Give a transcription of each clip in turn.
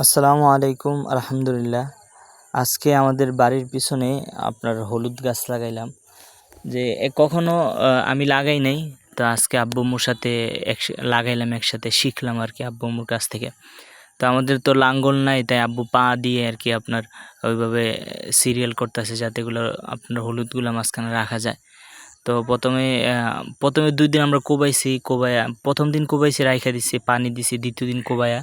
আসসালামু আলাইকুম আলহামদুলিল্লাহ। আজকে আমাদের বাড়ির পিছনে আপনার হলুদ গাছ লাগাইলাম। যে কখনো আমি লাগাই নাই, তো আজকে আব্বু আম্মুর সাথে লাগাইলাম, একসাথে শিখলাম আর কি আব্বু আম্মুর কাছ থেকে। তো আমাদের তো লাঙ্গল নাই, তাই আব্বু পা দিয়ে আর কি আপনার ওইভাবে সিরিয়াল করতেছে যাতে এগুলো আপনার হলুদগুলো মাঝখানে রাখা যায়। তো প্রথমে 2 দিন আমরা কোবাইয়া, প্রথম দিন কোবাইছি, রাইখা দিছি, পানি দিছি, দ্বিতীয় দিন কোবাইয়া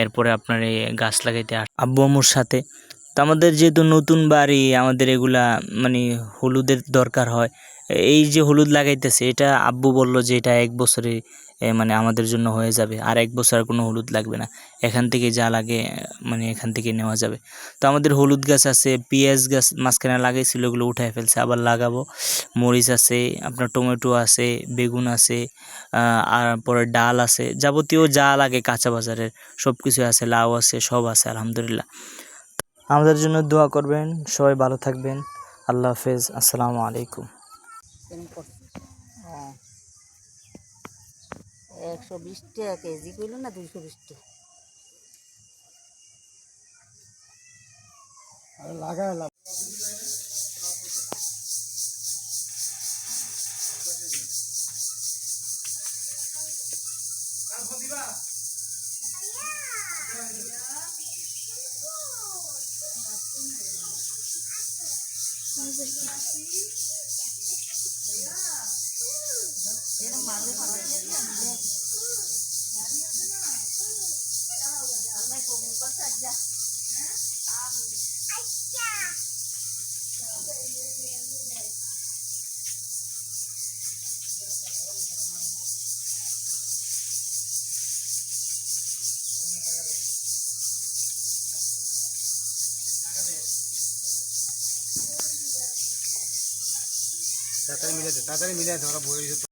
এরপরে আপনার এই গাছ লাগাইতে আব্বু আম্মুর সাথে। তো আমাদের যেহেতু নতুন বাড়ি, আমাদের এগুলা মানে হলুদের দরকার হয়। এই যে হলুদ লাগাইতেছে, এটা আব্বু বলল যে এটা 1 বছরে মানে আমাদের জন্য হয়ে যাবে, আর 1 বছর আর কোনো হলুদ লাগবে না, এখান থেকে যা লাগে মানে এখান থেকে নেওয়া যাবে। তো আমাদের হলুদ গাছ আছে, পেঁয়াজ গাছ মাঝখানে লাগাইছিল, ওগুলো উঠায় ফেলছে, আবার লাগাবো। মরিচ আছে, আপনার টমেটো আছে, বেগুন আছে, আর পরে ডাল আছে, যাবতীয় যা লাগে কাঁচা বাজারের সব কিছু আছে, লাউ আছে, সব আছে আলহামদুলিল্লাহ। আমাদের জন্য দোয়া করবেন, সবাই ভালো থাকবেন। আল্লাহ হাফেজ, আসসালামু আলাইকুম। 120 টাকা কেজি কইল না 220 টাকা? লাগায় লাভ। তাড়াতাড়ি মিলে আছে, ওরা বই